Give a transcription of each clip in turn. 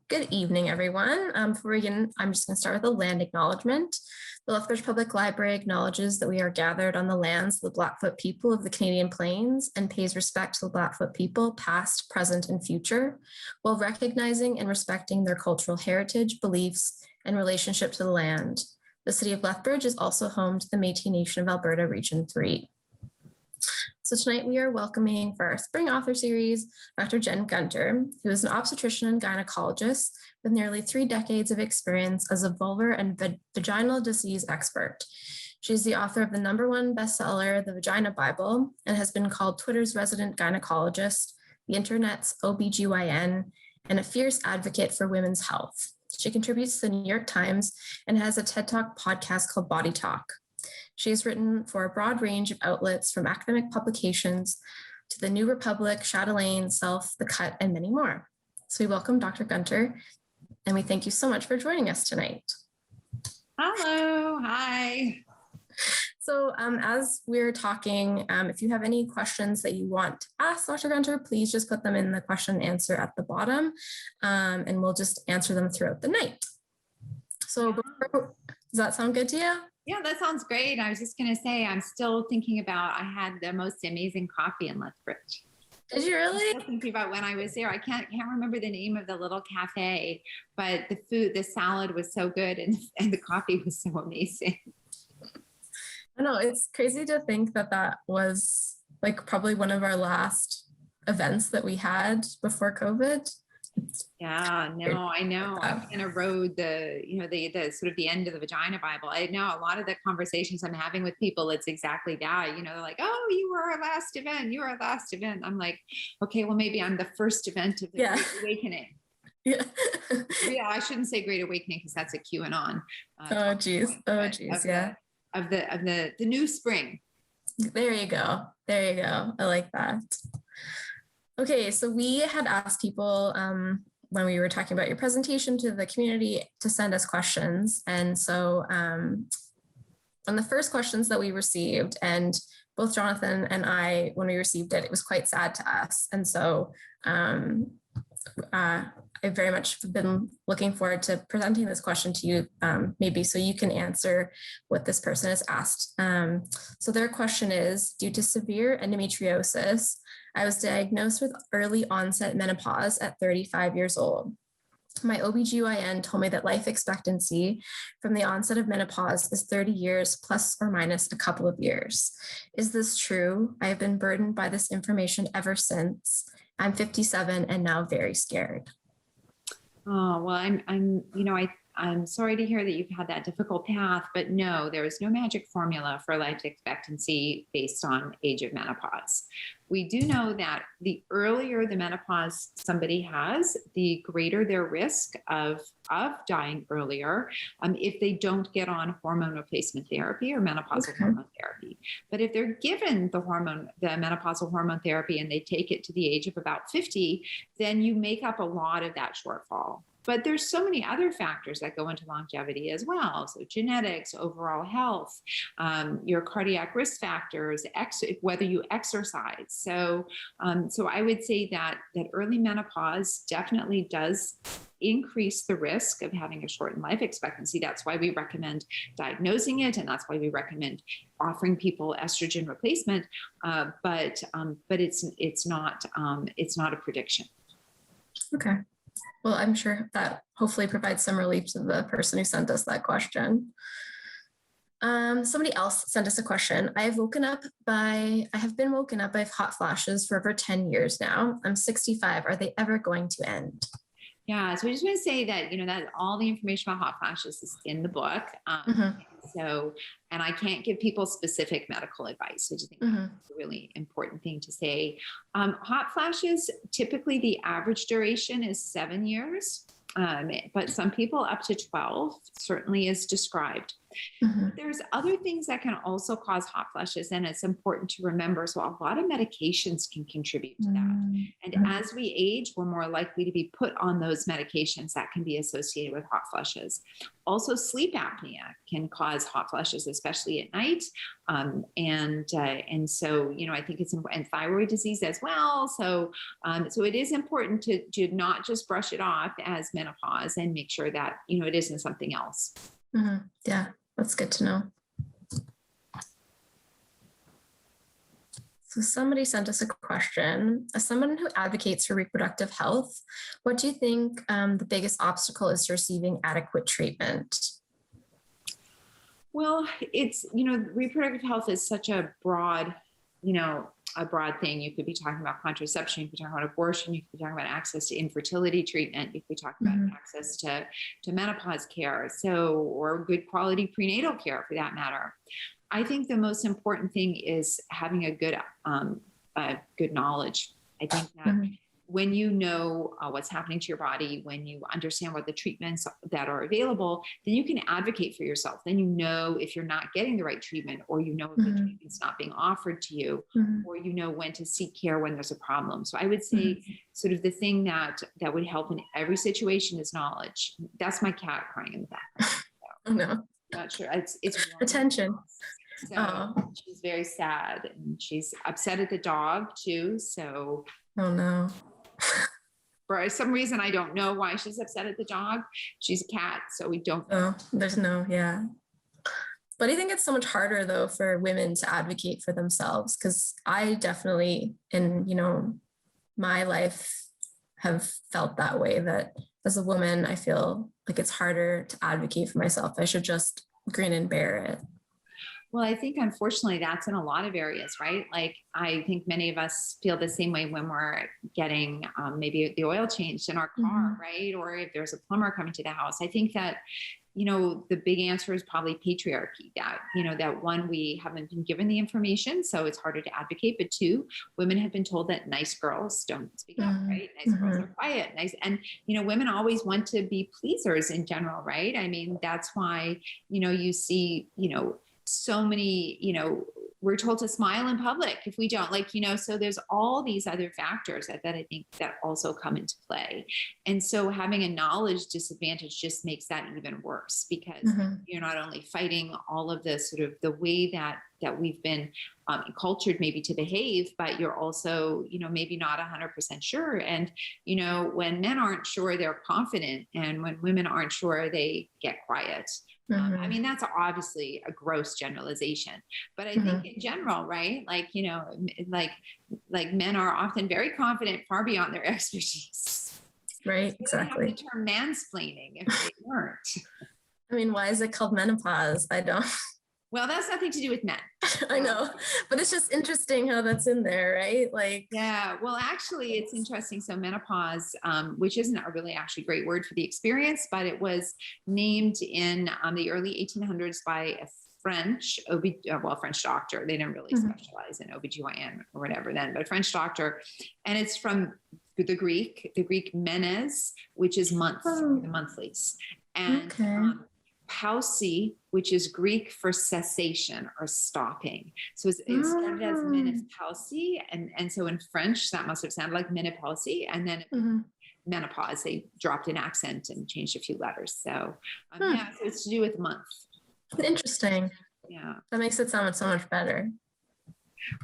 Good evening, everyone. Before we begin, I'm just going to start with a land acknowledgement. The Lethbridge Public Library acknowledges that we are gathered on the lands of the Blackfoot people of the Canadian Plains and pays respect to the Blackfoot people, past, present, and future, while recognizing and respecting their cultural heritage, beliefs, and relationship to the land. The City of Lethbridge is also home to the Métis Nation of Alberta Region 3. So tonight we are welcoming for our spring author series, Dr. Jen Gunter, who is an obstetrician and gynecologist with nearly 3 decades of experience as a vulvar and vaginal disease expert. She's the author of the #1 bestseller, The Vagina Bible, and has been called Twitter's resident gynecologist, the internet's OBGYN, and a fierce advocate for women's health. She contributes to the New York Times and has a TED Talk podcast called Body Talk. She has written for a broad range of outlets from academic publications to the New Republic, Chatelaine, Self, The Cut, and many more. So we welcome Dr. Gunter, and we thank you so much for joining us tonight. Hello, hi. So as we're talking, if you have any questions that you want to ask Dr. Gunter, please just put them in the question and answer at the bottom, and we'll just answer them throughout the night. So does that sound good to you? Yeah, that sounds great. I was just going to say, I'm still thinking about, I had the most amazing coffee in Lethbridge. Did you really? I'm still thinking about when I was there. I can't remember the name of the little cafe, but the salad was so good and the coffee was so amazing. I know, it's crazy to think that was like probably one of our last events that we had before COVID. Yeah, no, I know. I'm going to erode the sort of the end of the Vagina Bible. I know a lot of the conversations I'm having with people, it's exactly that, they're like, oh, you were our last event. You were our last event. I'm like, okay, well, maybe I'm the first event of the Great Awakening. Yeah. Yeah, I shouldn't say Great Awakening because that's a QAnon. Oh, geez. Yeah. Of the new spring. There you go. I like that. Okay, so we had asked people when we were talking about your presentation to the community to send us questions. And so on the first questions that we received, and both Jonathan and I, when we received it, it was quite sad to us. And so I very much have been looking forward to presenting this question to you, maybe so you can answer what this person has asked. So their question is, due to severe endometriosis, I was diagnosed with early onset menopause at 35 years old. My OBGYN told me that life expectancy from the onset of menopause is 30 years plus or minus a couple of years. Is this true? I have been burdened by this information ever since. I'm 57 and now very scared. Oh, well, I'm sorry to hear that you've had that difficult path, but no, there is no magic formula for life expectancy based on age of menopause. We do know that the earlier the menopause somebody has, the greater their risk of dying earlier if they don't get on hormone replacement therapy or menopausal hormone therapy. But if they're given the menopausal hormone therapy and they take it to the age of about 50, then you make up a lot of that shortfall. But there's so many other factors that go into longevity as well. So genetics, overall health, your cardiac risk factors, whether you exercise. So I would say that early menopause definitely does increase the risk of having a shortened life expectancy. That's why we recommend diagnosing it, and that's why we recommend offering people estrogen replacement. But it's not a prediction. Okay. Well, I'm sure that hopefully provides some relief to the person who sent us that question. Somebody else sent us a question. I have been woken up by hot flashes for over 10 years now. I'm 65. Are they ever going to end? Yeah, so I just want to say that, that all the information about hot flashes is in the book. And I can't give people specific medical advice. I just think that's a really important thing to say. Hot flashes, typically the average duration is 7 years, but some people up to 12 certainly is described. Mhm. There's other things that can also cause hot flushes, and it's important to remember. So a lot of medications can contribute to that. And Mhm. as we age, we're more likely to be put on those medications that can be associated with hot flushes. Also, sleep apnea can cause hot flushes, especially at night. And so, I think it's important, and thyroid disease as well. So it is important to not just brush it off as menopause and make sure that, it isn't something else. Mhm. Yeah, that's good to know. So somebody sent us a question. As someone who advocates for reproductive health, what do you think the biggest obstacle is to receiving adequate treatment? Well, it's, reproductive health is such a broad thing. You could be talking about contraception, you could be talking about abortion, you could be talking about access to infertility treatment, you could be talking about access to menopause care, or good quality prenatal care for that matter. I think the most important thing is having a good knowledge. I think that when you know what's happening to your body, when you understand what the treatments that are available, then you can advocate for yourself. Then if you're not getting the right treatment, or if the treatment's not being offered to you, or when to seek care when there's a problem. So I would say sort of the thing that would help in every situation is knowledge. That's my cat crying in the background. Oh, no. Not sure. It's attention. So she's very sad, and she's upset at the dog too. So oh no. For some reason, I don't know why she's upset at the dog. She's a cat, so we don't know. Yeah. But I think it's so much harder though for women to advocate for themselves, because I definitely in my life have felt that way, that as a woman, I feel like it's harder to advocate for myself. I should just grin and bear it. Well, I think unfortunately that's in a lot of areas, right? Like I think many of us feel the same way when we're getting maybe the oil changed in our car, right? Or if there's a plumber coming to the house. I think that, the big answer is probably patriarchy, that one, we haven't been given the information, so it's harder to advocate. But two, women have been told that nice girls don't speak up, right? Nice girls are quiet, and women always want to be pleasers in general, right? I mean, that's why, you see, so many, we're told to smile in public if we don't, so there's all these other factors that I think that also come into play. And so having a knowledge disadvantage just makes that even worse, because you're not only fighting all of the sort of the way that we've been cultured maybe to behave, but you're also, maybe not 100% sure. And, when men aren't sure, they're confident. And when women aren't sure, they get quiet. I mean, that's obviously a gross generalization, but I think in general, right? Like men are often very confident, far beyond their expertise. Right. So exactly. have the term mansplaining if they weren't. I mean, why is it called menopause? I don't. Well, that's nothing to do with men. I know, but it's just interesting how that's in there, right? Yeah, well, actually, it's interesting. So menopause, which isn't a really actually great word for the experience, but it was named in the early 1800s by a French doctor. They didn't really specialize in OBGYN or whatever then, but a French doctor. And it's from the Greek menes, which is month, the monthlies. And pausi, which is Greek for cessation or stopping. So it started as menopause, and so in French, that must have sounded like menopause, and then menopause, they dropped an accent and changed a few letters. So so it's to do with month. Interesting. Yeah. That makes it sound so much better.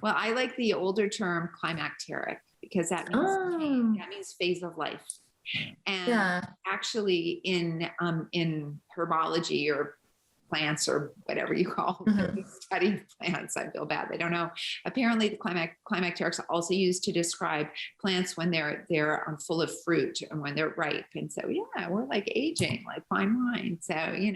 Well, I like the older term climacteric, because that means phase of life. And actually in herbology or plants or whatever you call study plants, I feel bad, they don't know. Apparently the climacterics are also used to describe plants when they're full of fruit and when they're ripe. And so we're like aging, like fine wine. So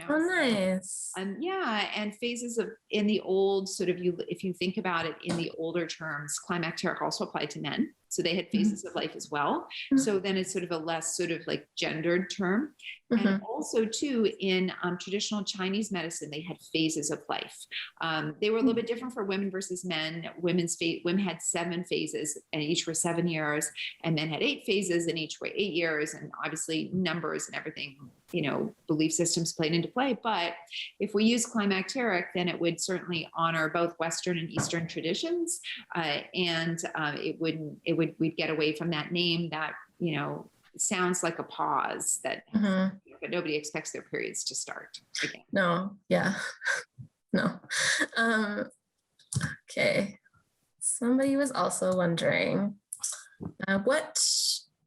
Oh, nice. And phases of in the old sort of if you think about it in the older terms, climacteric also applied to men. So they had phases of life as well. So then it's sort of a less sort of like gendered term. And also too, in traditional Chinese medicine, they had phases of life. They were a little bit different for women versus men. Women had 7 phases and each were 7 years, and men had 8 phases and each were 8 years. And obviously numbers and everything belief systems played into play. But if we use climacteric, then it would certainly honor both Western and Eastern traditions. We'd get away from that name that, sounds like a pause that, but nobody expects their periods to start again. No. Yeah. No. Okay. Somebody was also wondering, what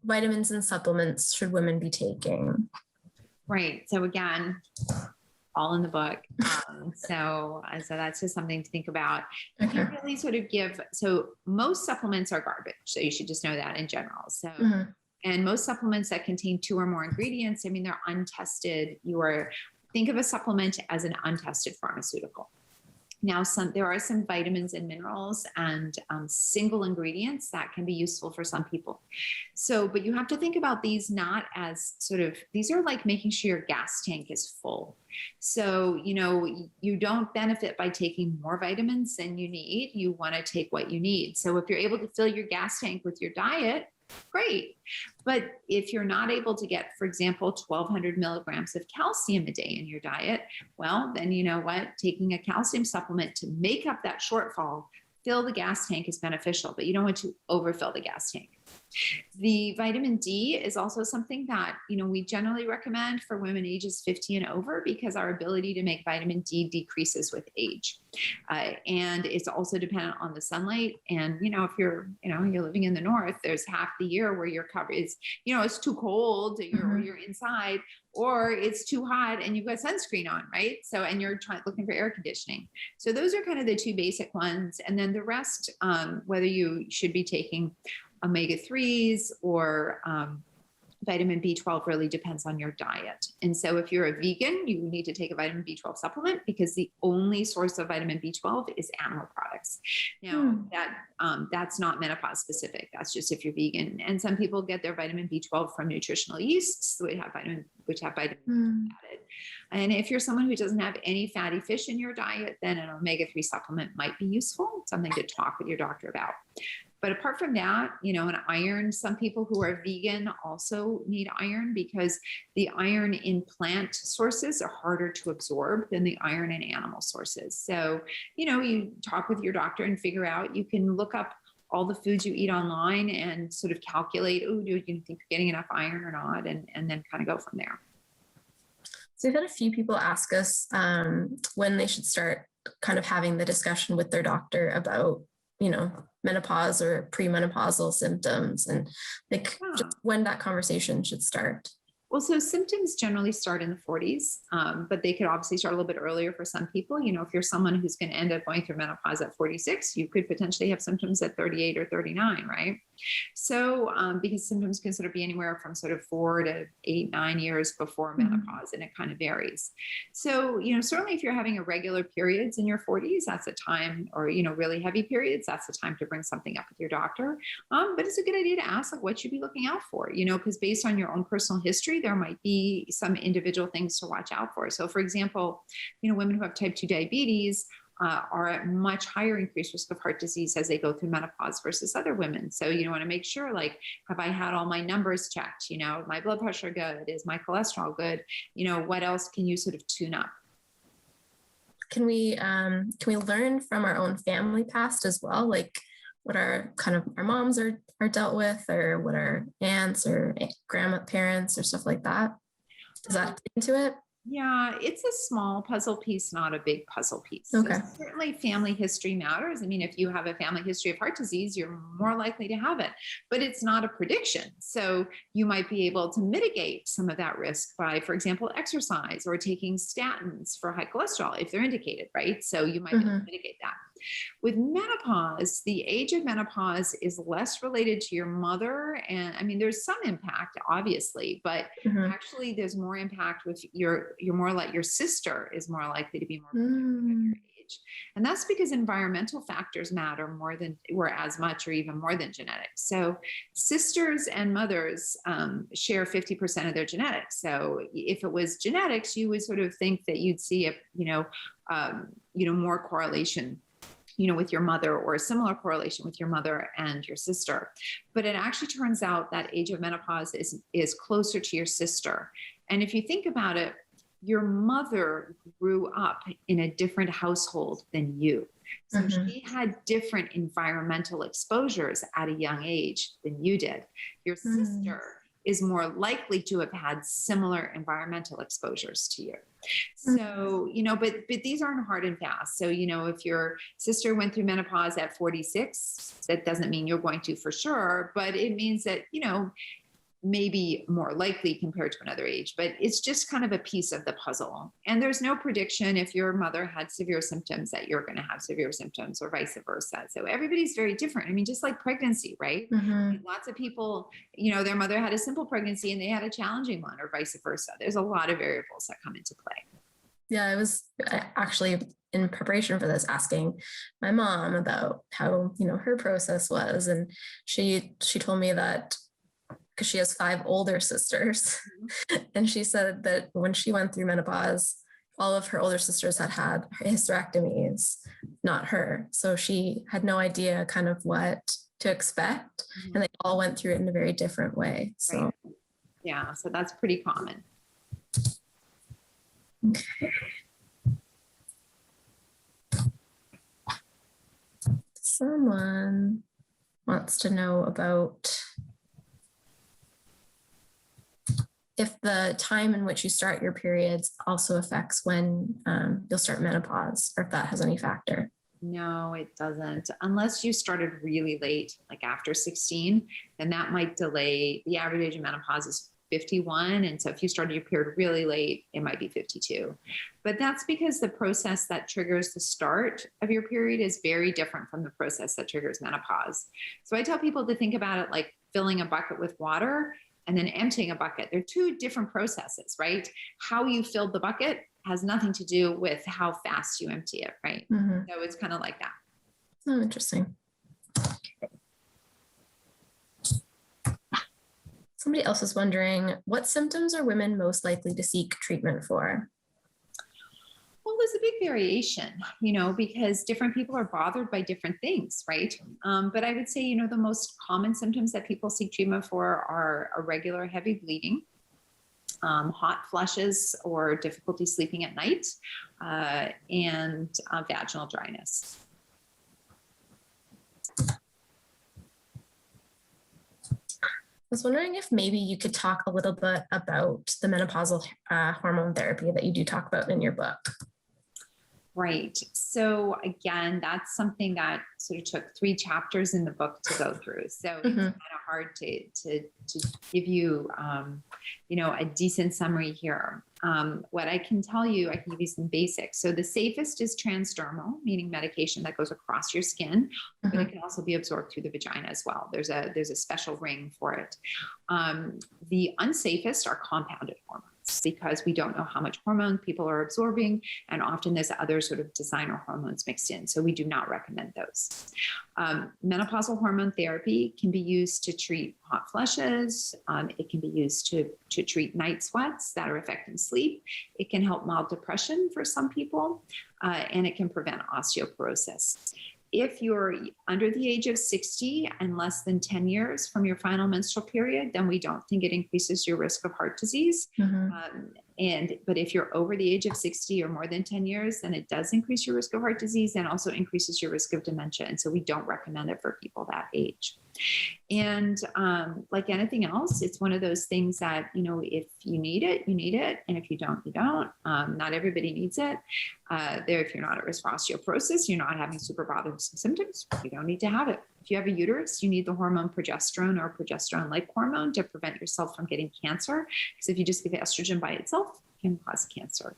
vitamins and supplements should women be taking? Right. So again, all in the book. So that's just something to think about. Okay. You really sort of so most supplements are garbage. So you should just know that in general. So, and most supplements that contain 2 or more ingredients, they're untested. Think of a supplement as an untested pharmaceutical. Now, there are some vitamins and minerals and single ingredients that can be useful for some people. So, but you have to think about these not as these are like making sure your gas tank is full. So, you don't benefit by taking more vitamins than you need. You want to take what you need. So if you're able to fill your gas tank with your diet, great. But if you're not able to get, for example, 1,200 milligrams of calcium a day in your diet, well, then you know what? Taking a calcium supplement to make up that shortfall, fill the gas tank is beneficial, but you don't want to overfill the gas tank. The vitamin D is also something that, we generally recommend for women ages 50 and over because our ability to make vitamin D decreases with age. And it's also dependent on the sunlight. And, if you're living in the North, there's half the year where your cover is, it's too cold, or you're inside, or it's too hot and you've got sunscreen on, right? So, and you're looking for air conditioning. So those are kind of the 2 basic ones. And then the rest, whether you should be taking omega-3s or vitamin B12 really depends on your diet. And so if you're a vegan, you need to take a vitamin B12 supplement because the only source of vitamin B12 is animal products. Now that's not menopause specific. That's just if you're vegan. And some people get their vitamin B12 from nutritional yeasts, which have vitamin added. And if you're someone who doesn't have any fatty fish in your diet, then an omega-3 supplement might be useful, something to talk with your doctor about. But apart from that, an iron, some people who are vegan also need iron because the iron in plant sources are harder to absorb than the iron in animal sources. So, you talk with your doctor and figure out, you can look up all the foods you eat online and sort of calculate, do you think you're getting enough iron or not? And then kind of go from there. So we've had a few people ask us when they should start kind of having the discussion with their doctor about, menopause or premenopausal symptoms and just when that conversation should start. Well, so symptoms generally start in the 40s, but they could obviously start a little bit earlier for some people. If you're someone who's going to end up going through menopause at 46, you could potentially have symptoms at 38 or 39, right? So because symptoms can sort of be anywhere from sort of 4 to 8, 9 years before menopause, and it kind of varies. So, certainly if you're having irregular periods in your 40s, that's a time, or, really heavy periods, that's the time to bring something up with your doctor. But it's a good idea to ask, what should you be looking out for, because based on your own personal history, there might be some individual things to watch out for. So for example, women who have type 2 diabetes are at much higher increased risk of heart disease as they go through menopause versus other women. So you want to make sure, have I had all my numbers checked? My blood pressure good? Is my cholesterol good? What else can you sort of tune up? Can we learn from our own family past as well? What our moms are dealt with, or what our aunts or grandparents or stuff like that? Does that fit into it? Yeah, it's a small puzzle piece, not a big puzzle piece. Okay. So certainly family history matters. If you have a family history of heart disease, you're more likely to have it, but it's not a prediction. So you might be able to mitigate some of that risk by, for example, exercise or taking statins for high cholesterol if they're indicated, right? So you might be able to mitigate that. With menopause, the age of menopause is less related to your mother. And there's some impact, obviously, but actually there's more impact with you're more like your sister is more likely to be more protected at your age. And that's because environmental factors matter more than, or as much, or even more than genetics. So sisters and mothers share 50% of their genetics. So if it was genetics, you would sort of think that you'd see more correlation with your mother, or a similar correlation with your mother and your sister. But it actually turns out that age of menopause is closer to your sister. And if you think about it, your mother grew up in a different household than you. So she had different environmental exposures at a young age than you did. Your sister is more likely to have had similar environmental exposures to you. So, but these aren't hard and fast. So, if your sister went through menopause at 46, that doesn't mean you're going to for sure, but it means that, maybe more likely compared to another age, but it's just kind of a piece of the puzzle. And there's no prediction if your mother had severe symptoms that you're going to have severe symptoms or vice versa. So everybody's very different. I mean, just like pregnancy, right? Lots of people, their mother had a simple pregnancy and they had a challenging one or vice versa. There's a lot of variables that come into play. Yeah, I was actually in preparation for this asking my mom about how, her process was. And she told me that because she has 5 older sisters. And she said that when she went through menopause, all of her older sisters had hysterectomies, not her. So she had no idea kind of what to expect. And they all went through it in a very different way. So, right. Yeah, so that's pretty common. Okay. Someone wants to know about if the time in which you start your periods also affects when you'll start menopause, or if that has any factor. No, it doesn't. Unless you started really late, like after 16, then that might delay. The average age of menopause is 51. And so if you started your period really late, it might be 52. But that's because the process that triggers the start of your period is very different from the process that triggers menopause. So I tell people to think about it like filling a bucket with water and then emptying a bucket. They're 2 different processes, right? How you filled the bucket has nothing to do with how fast you empty it, right? So it's kind of like that. Oh, interesting. Somebody else is wondering, what symptoms are women most likely to seek treatment for? Well, there's a big variation, because different people are bothered by different things, right? But I would say, the most common symptoms that people seek treatment for are irregular heavy bleeding, hot flushes or difficulty sleeping at night, and vaginal dryness. I was wondering if maybe you could talk a little bit about the menopausal hormone therapy that you do talk about in your book. Right. So again, that's something that sort of took 3 chapters in the book to go through. So it's kind of hard to give you, a decent summary here. What I can tell you, I can give you some basics. So the safest is transdermal, meaning medication that goes across your skin, but it can also be absorbed through the vagina as well. There's a special ring for it. The unsafest are compounded hormones, because we don't know how much hormone people are absorbing, and often there's other sort of designer hormones mixed in. So we do not recommend those. Menopausal hormone therapy can be used to treat hot flushes. It can be used to treat night sweats that are affecting sleep. It can help mild depression for some people, and it can prevent osteoporosis. If you're under the age of 60 and less than 10 years from your final menstrual period, then we don't think it increases your risk of heart disease. But if you're over the age of 60 or more than 10 years, then it does increase your risk of heart disease and also increases your risk of dementia. And so we don't recommend it for people that age. And like anything else, it's one of those things that, if you need it, you need it. And if you don't, you don't. Not everybody needs it. If you're not at risk for osteoporosis, you're not having super bothersome symptoms, you don't need to have it. If you have a uterus, you need the hormone progesterone or progesterone-like hormone to prevent yourself from getting cancer. Because if you just give estrogen by itself, it can cause cancer.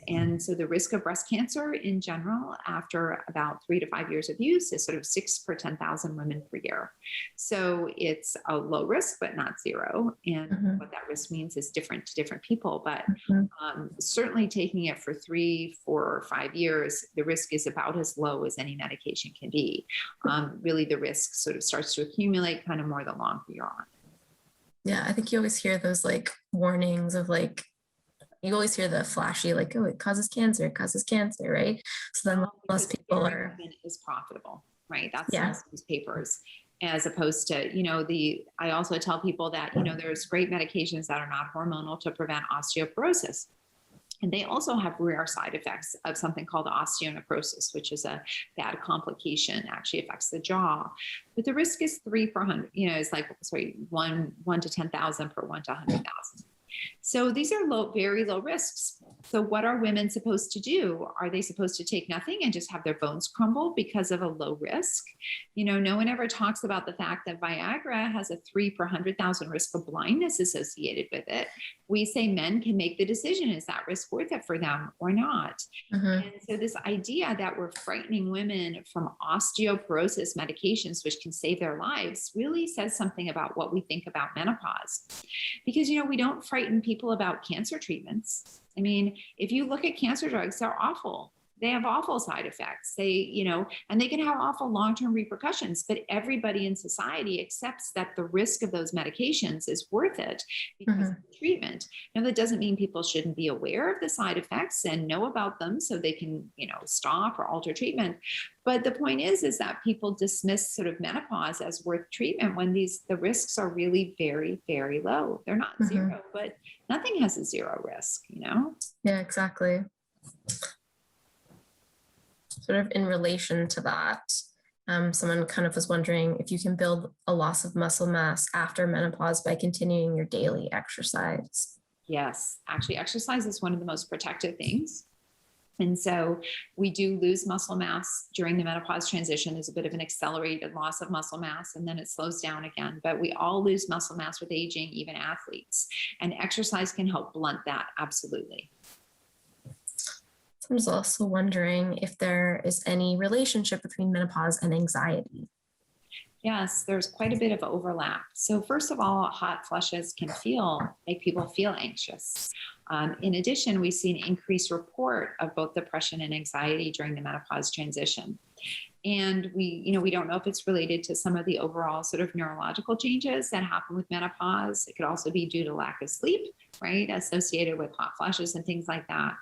And so the risk of breast cancer in general, after about 3 to 5 years of use, is sort of 6 per 10,000 women per year. So it's a low risk, but not 0. And what that risk means is different to different people. But certainly taking it for 3, 4, or 5 years, the risk is about as low as any medication can be. Really, the risk sort of starts to accumulate kind of more the longer you're on. Yeah, I think you always hear those like warnings of like, you always hear the flashy, like, oh, it causes cancer, right? So then less people are. Is profitable, right? That's these papers. as opposed to, I also tell people that, there's great medications that are not hormonal to prevent osteoporosis. And they also have rare side effects of something called osteonecrosis, which is a bad complication, actually affects the jaw. But the risk is 3 per 100, it's like, 1 to 10,000 per 1 to 100,000. So these are very low risks. So what are women supposed to do? Are they supposed to take nothing and just have their bones crumble because of a low risk? No one ever talks about the fact that Viagra has a 3 per 100,000 risk of blindness associated with it. We say men can make the decision, is that risk worth it for them or not? And so this idea that we're frightening women from osteoporosis medications, which can save their lives, really says something about what we think about menopause. Because, we don't frighten people about cancer treatments. I mean, if you look at cancer drugs, they're awful. They have awful side effects. And they can have awful long-term repercussions, but everybody in society accepts that the risk of those medications is worth it because of the treatment. Now, that doesn't mean people shouldn't be aware of the side effects and know about them so they can, stop or alter treatment. But the point is that people dismiss sort of menopause as worth treatment when the risks are really very, very low. They're not zero, but nothing has a zero risk, Yeah, exactly. Sort of in relation to that, someone kind of was wondering if you can build a loss of muscle mass after menopause by continuing your daily exercise. Yes, actually, exercise is one of the most protective things. And so we do lose muscle mass during the menopause transition. There's a bit of an accelerated loss of muscle mass, and then it slows down again. But we all lose muscle mass with aging, even athletes. And exercise can help blunt that, absolutely. I was also wondering if there is any relationship between menopause and anxiety. Yes, there's quite a bit of overlap. So first of all, hot flushes can make people feel anxious. In addition, we see an increased report of both depression and anxiety during the menopause transition. And we don't know if it's related to some of the overall sort of neurological changes that happen with menopause. It could also be due to lack of sleep, right, associated with hot flashes and things like that.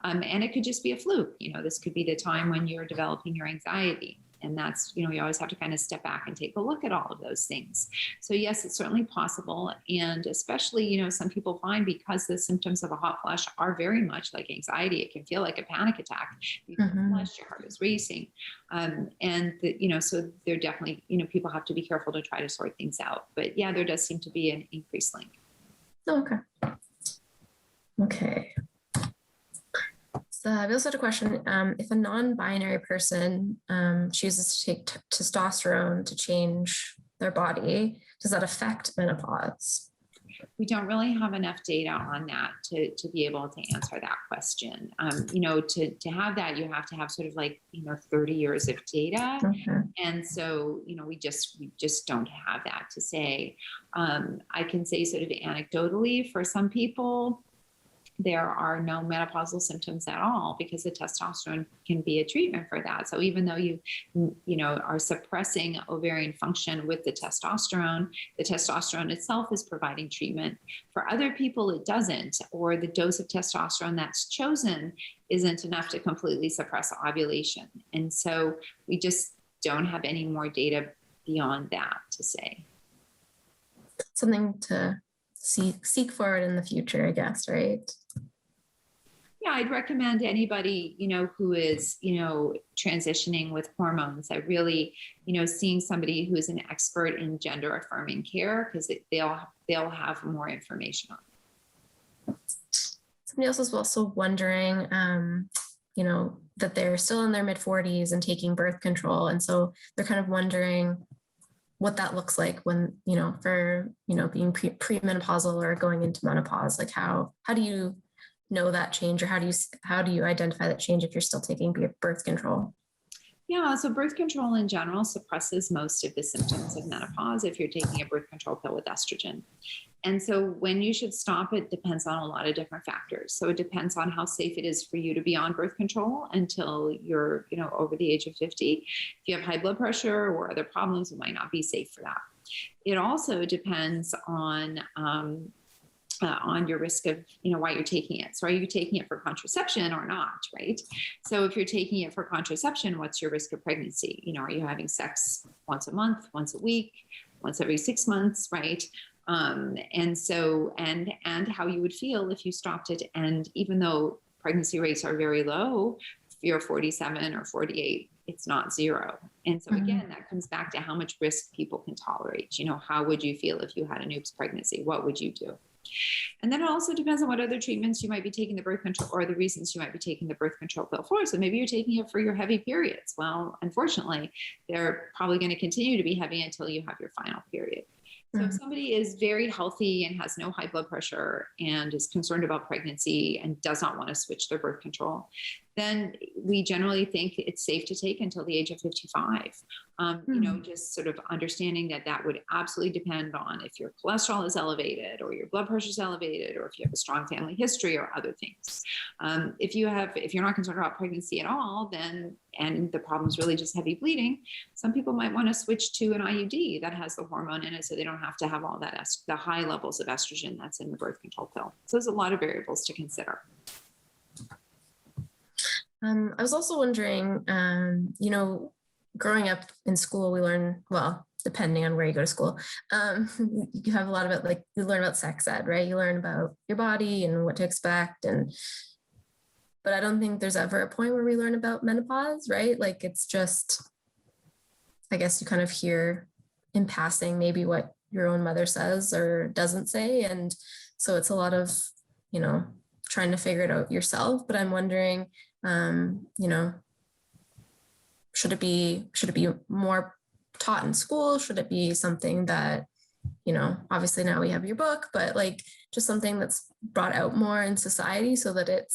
And it could just be a fluke. This could be the time when you're developing your anxiety. And that's, you always have to kind of step back and take a look at all of those things. So yes, it's certainly possible. And especially, some people find because the symptoms of a hot flash are very much like anxiety, it can feel like a panic attack. You flush, your heart is racing. So they're definitely, people have to be careful to try to sort things out. But yeah, there does seem to be an increased link. Okay. So we also had a question, if a non-binary person chooses to take testosterone to change their body, does that affect menopause? We don't really have enough data on that to be able to answer that question. To have that, you have to have sort of 30 years of data. And so, we just don't have that to say. I can say sort of anecdotally for some people, there are no menopausal symptoms at all because the testosterone can be a treatment for that. So even though you are suppressing ovarian function with the testosterone itself is providing treatment. For other people, it doesn't, or the dose of testosterone that's chosen isn't enough to completely suppress ovulation. And so we just don't have any more data beyond that to say. Something to seek forward in the future, I guess, right? Yeah, I'd recommend anybody, who is, transitioning with hormones, that really, seeing somebody who is an expert in gender affirming care, because they'll have more information on it. Somebody else is also wondering, that they're still in their mid-40s and taking birth control. And so they're kind of wondering what that looks like when, for, being premenopausal or going into menopause, like how do you know that change, or how do you identify that change if you're still taking birth control? Yeah, so birth control in general suppresses most of the symptoms of menopause if you're taking a birth control pill with estrogen. And so when you should stop it depends on a lot of different factors. So it depends on how safe it is for you to be on birth control until you're, over the age of 50. If you have high blood pressure or other problems, it might not be safe for that. It also depends on on your risk of, why you're taking it. So are you taking it for contraception or not, right? So if you're taking it for contraception, what's your risk of pregnancy? Are you having sex once a month, once a week, once every 6 months, right? And how you would feel if you stopped it. And even though pregnancy rates are very low, if you're 47 or 48, it's not zero. And so again, that comes back to how much risk people can tolerate. How would you feel if you had an oops pregnancy? What would you do? And then it also depends on what other treatments you might be taking the birth control, or the reasons you might be taking the birth control pill for. So maybe you're taking it for your heavy periods. Well, unfortunately, they're probably going to continue to be heavy until you have your final period. So if somebody is very healthy and has no high blood pressure and is concerned about pregnancy and does not want to switch their birth control, then we generally think it's safe to take until the age of 55. Just sort of understanding that would absolutely depend on if your cholesterol is elevated or your blood pressure is elevated, or if you have a strong family history or other things. If you're not concerned about pregnancy at all, and the problem is really just heavy bleeding, some people might want to switch to an IUD that has the hormone in it, so they don't have to have all that the high levels of estrogen that's in the birth control pill. So there's a lot of variables to consider. I was also wondering, growing up in school, we learn, well, depending on where you go to school, you have a lot of it, like you learn about sex ed, right? You learn about your body and what to expect. But I don't think there's ever a point where we learn about menopause, right? Like it's just, I guess you kind of hear in passing maybe what your own mother says or doesn't say. And so it's a lot of, trying to figure it out yourself. But I'm wondering, should it be more taught in school? Should it be something that, obviously now we have your book, but like just something that's brought out more in society so that it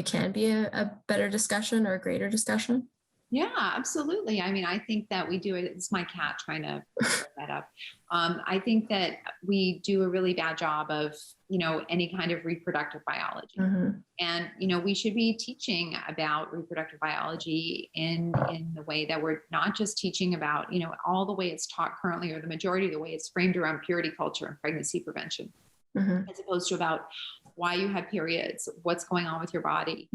can be a better discussion or a greater discussion? Yeah, absolutely. I mean, I think that we do it. It's my cat trying to put that up. I think that we do a really bad job of, any kind of reproductive biology. And, we should be teaching about reproductive biology in the way that we're not just teaching about, all the way it's taught currently, or the majority of the way it's framed around purity culture and pregnancy prevention, as opposed to about why you have periods, what's going on with your body,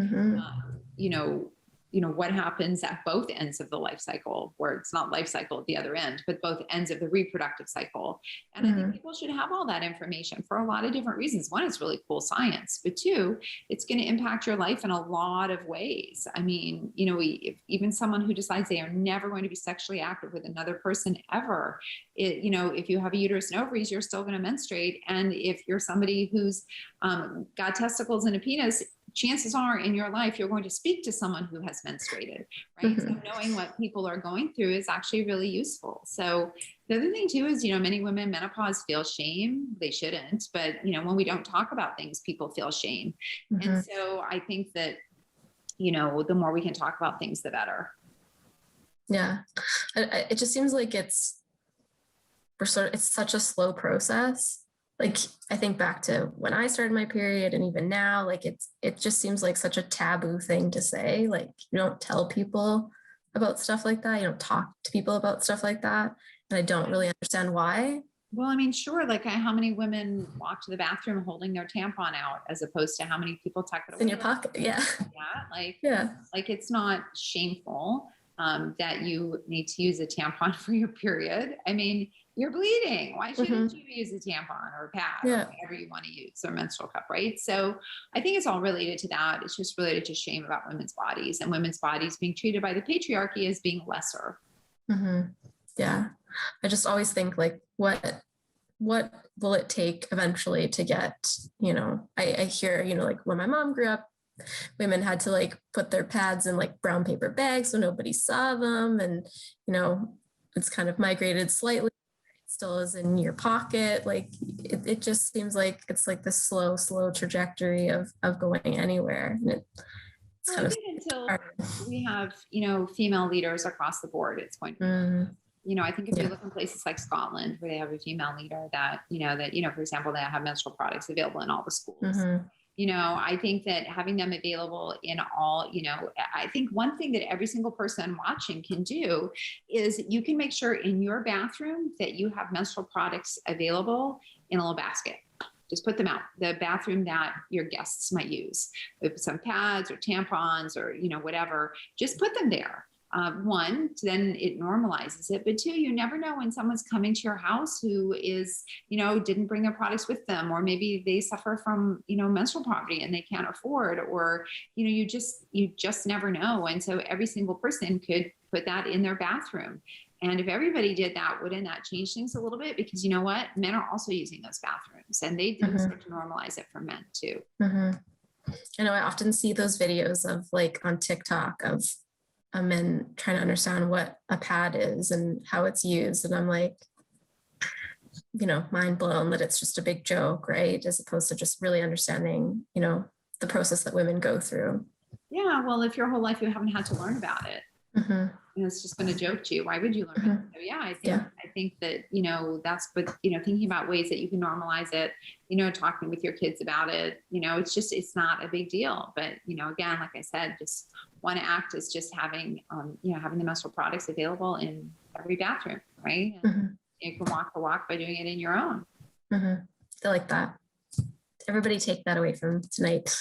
what happens at both ends of the life cycle, where it's not life cycle at the other end, but both ends of the reproductive cycle. And I think people should have all that information for a lot of different reasons. One, it's really cool science, but two, it's going to impact your life in a lot of ways. I mean, if even someone who decides they are never going to be sexually active with another person ever, if you have a uterus and ovaries, you're still going to menstruate. And if you're somebody who's got testicles and a penis, chances are in your life, you're going to speak to someone who has menstruated, right? So knowing what people are going through is actually really useful. So the other thing too is, many women menopause feel shame. They shouldn't, but when we don't talk about things, people feel shame. And so I think that, the more we can talk about things, the better. Yeah. It just seems like it's such a slow process. Like I think back to when I started my period, and even now, like it just seems like such a taboo thing to say. Like you don't tell people about stuff like that. You don't talk to people about stuff like that. And I don't really understand why. Well, I mean, sure. Like how many women walk to the bathroom holding their tampon out, as opposed to how many people tuck it away in your pocket. Yeah. Like it's not shameful that you need to use a tampon for your period. I mean, you're bleeding. Why shouldn't you use a tampon or a pad or whatever you want to use, or menstrual cup, right? So I think it's all related to that. It's just related to shame about women's bodies, and women's bodies being treated by the patriarchy as being lesser. Yeah. I just always think like, what will it take eventually to get, I hear, like when my mom grew up, women had to like put their pads in like brown paper bags so nobody saw them. And, it's kind of migrated slightly. It still is in your pocket. Like it just seems like it's like this slow trajectory of going anywhere. And it's kind of until we have, female leaders across the board, it's going to be I think if you look in places like Scotland, where they have a female leader that, for example, they have menstrual products available in all the schools. I think that having them available in all, I think one thing that every single person watching can do is you can make sure in your bathroom that you have menstrual products available in a little basket. Just put them out. The bathroom that your guests might use, with some pads or tampons or, whatever, just put them there. One, then it normalizes it. But two, you never know when someone's coming to your house who is, didn't bring their products with them, or maybe they suffer from, menstrual poverty and they can't afford, or, you just never know. And so every single person could put that in their bathroom. And if everybody did that, wouldn't that change things a little bit? Because you know what? Men are also using those bathrooms, and they do start to normalize it for men too. I know I often see those videos of like on TikTok of men trying to understand what a pad is and how it's used. And I'm like, mind blown that it's just a big joke, right? As opposed to just really understanding, the process that women go through. Yeah. Well, if your whole life you haven't had to learn about it, and it's just been a joke to you, why would you learn it? So yeah, I think that, that's, but, thinking about ways that you can normalize it, talking with your kids about it, it's not a big deal. But, again, like I said, just one act is just having, having the menstrual products available in every bathroom, right? And you can walk the walk by doing it in your own. I like that. Everybody take that away from tonight.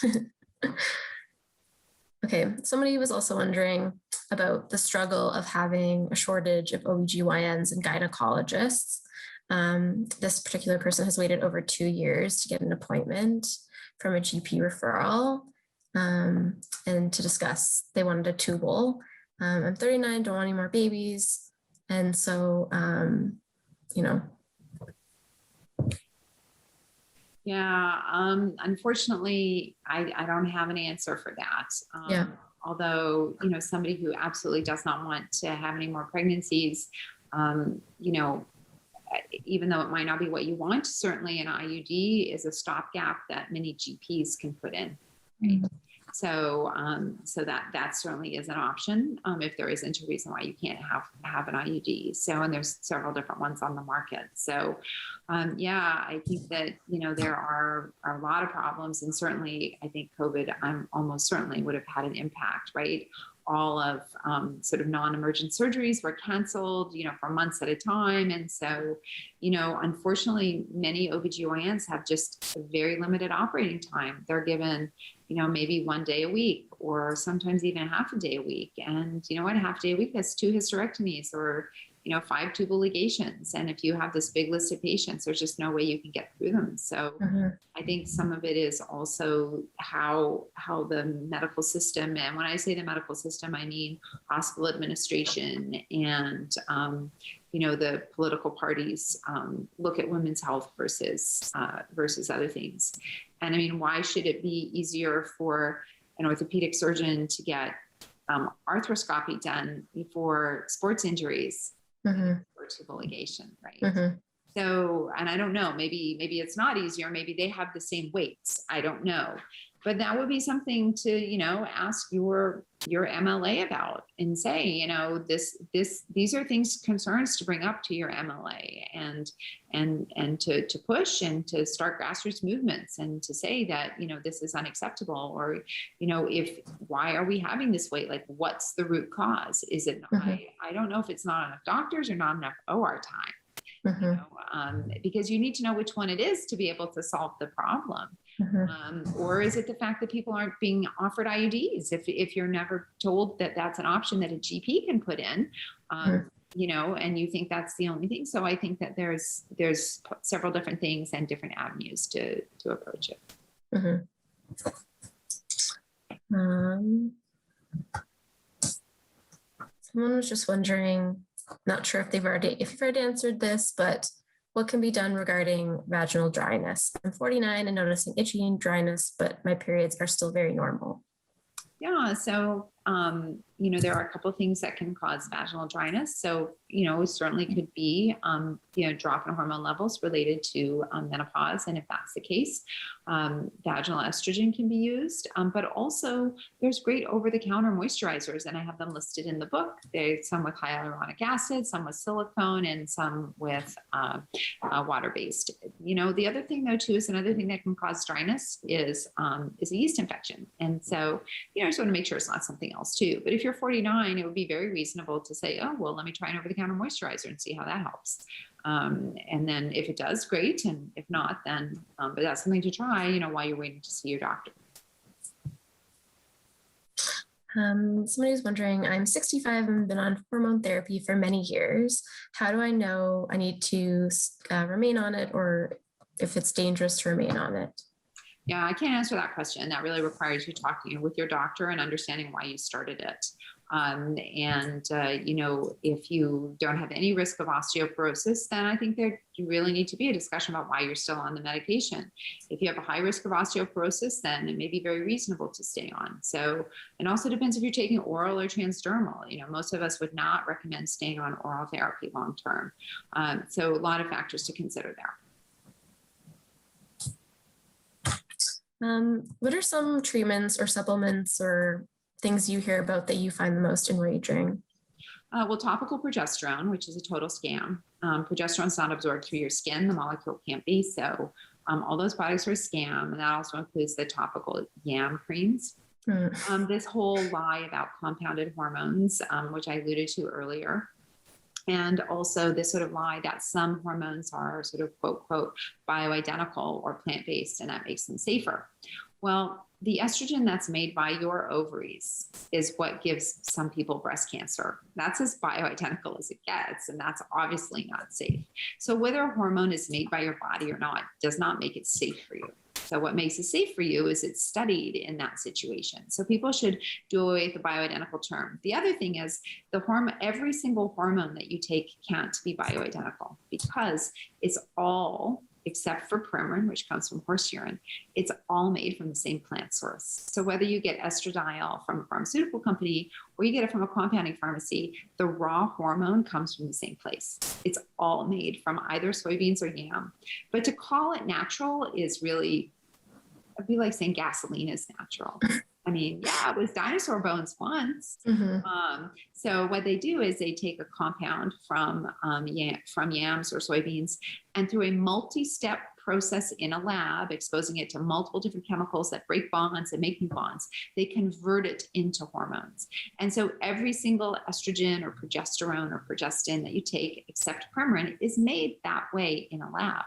Okay, somebody was also wondering about the struggle of having a shortage of OBGYNs and gynecologists. This particular person has waited over 2 years to get an appointment from a GP referral, and to discuss, they wanted a tubal. I'm 39, don't want any more babies. And so, Yeah. Unfortunately, I don't have an answer for that. Although, somebody who absolutely does not want to have any more pregnancies, even though it might not be what you want, certainly an IUD is a stopgap that many GPs can put in. Right? So that certainly is an option if there isn't a reason why you can't have an IUD. So, and there's several different ones on the market. So, I think that, there are a lot of problems, and certainly I think COVID, almost certainly would have had an impact, right? All of sort of non-emergent surgeries were canceled, for months at a time. And so, unfortunately, many OBGYNs have just a very limited operating time. They're given, maybe 1 day a week, or sometimes even half a day a week. And a half day a week, that's 2 hysterectomies or, 5 tubal ligations. And if you have this big list of patients, there's just no way you can get through them. So I think some of it is also how the medical system, and when I say the medical system, I mean hospital administration and, the political parties look at women's health versus other things. And I mean, why should it be easier for an orthopedic surgeon to get arthroscopy done for sports injuries or tubal ligation, right? So, and I don't know, maybe it's not easier. Maybe they have the same weights. I don't know. But that would be something to, ask your MLA about and say, these are concerns to bring up to your MLA and to push and to start grassroots movements and to say that, this is unacceptable, or, why are we having this weight? Like, what's the root cause? Is it, I don't know if it's not enough doctors or not enough OR time. Because you need to know which one it is to be able to solve the problem. Or is it the fact that people aren't being offered IUDs? If you're never told that that's an option that a GP can put in, and you think that's the only thing. So I think that there's several different things and different avenues to approach it. Someone was just wondering, not sure if you've already answered this, but what can be done regarding vaginal dryness? I'm 49 and noticing itching, dryness, but my periods are still very normal. Yeah. So, there are a couple of things that can cause vaginal dryness. So, it certainly could be, drop in hormone levels related to menopause. And if that's the case, vaginal estrogen can be used. But also there's great over-the-counter moisturizers, and I have them listed in the book. There's some with hyaluronic acid, some with silicone, and some with water-based. The other thing though, too, is another thing that can cause dryness is a yeast infection. And so, I just want to make sure it's not something else too. But if you're you're 49, it would be very reasonable to say, oh, well, let me try an over-the-counter moisturizer and see how that helps. And then if it does, great. And if not, then, but that's something to try, while you're waiting to see your doctor. Somebody's wondering, I'm 65 and been on hormone therapy for many years. How do I know I need to remain on it, or if it's dangerous to remain on it? Yeah, I can't answer that question. That really requires you talking with your doctor and understanding why you started it. If you don't have any risk of osteoporosis, then I think there really need to be a discussion about why you're still on the medication. If you have a high risk of osteoporosis, then it may be very reasonable to stay on. So, and also depends if you're taking oral or transdermal. Most of us would not recommend staying on oral therapy long term. So a lot of factors to consider there. What are some treatments or supplements or things you hear about that you find the most enraging? Well, topical progesterone, which is a total scam. Progesterone is not absorbed through your skin. The molecule can't be. So all those products are a scam. And that also includes the topical yam creams. This whole lie about compounded hormones, which I alluded to earlier. And also this sort of lie that some hormones are sort of quote, quote, bioidentical or plant-based, and that makes them safer. Well, the estrogen that's made by your ovaries is what gives some people breast cancer. That's as bioidentical as it gets, and that's obviously not safe. So whether a hormone is made by your body or not does not make it safe for you. So what makes it safe for you is it's studied in that situation. So people should do away with the bioidentical term. The other thing is every single hormone that you take can't be bioidentical because it's all, except for Perimenopause, which comes from horse urine, it's all made from the same plant source. So whether you get estradiol from a pharmaceutical company or you get it from a compounding pharmacy, the raw hormone comes from the same place. It's all made from either soybeans or yam. But to call it natural is really, it'd be like saying gasoline is natural. I mean, yeah, it was dinosaur bones once. So what they do is they take a compound from yams or soybeans, and through a multi-step process in a lab, exposing it to multiple different chemicals that break bonds and make new bonds, they convert it into hormones. And so every single estrogen or progesterone or progestin that you take, except Perimenopause, is made that way in a lab.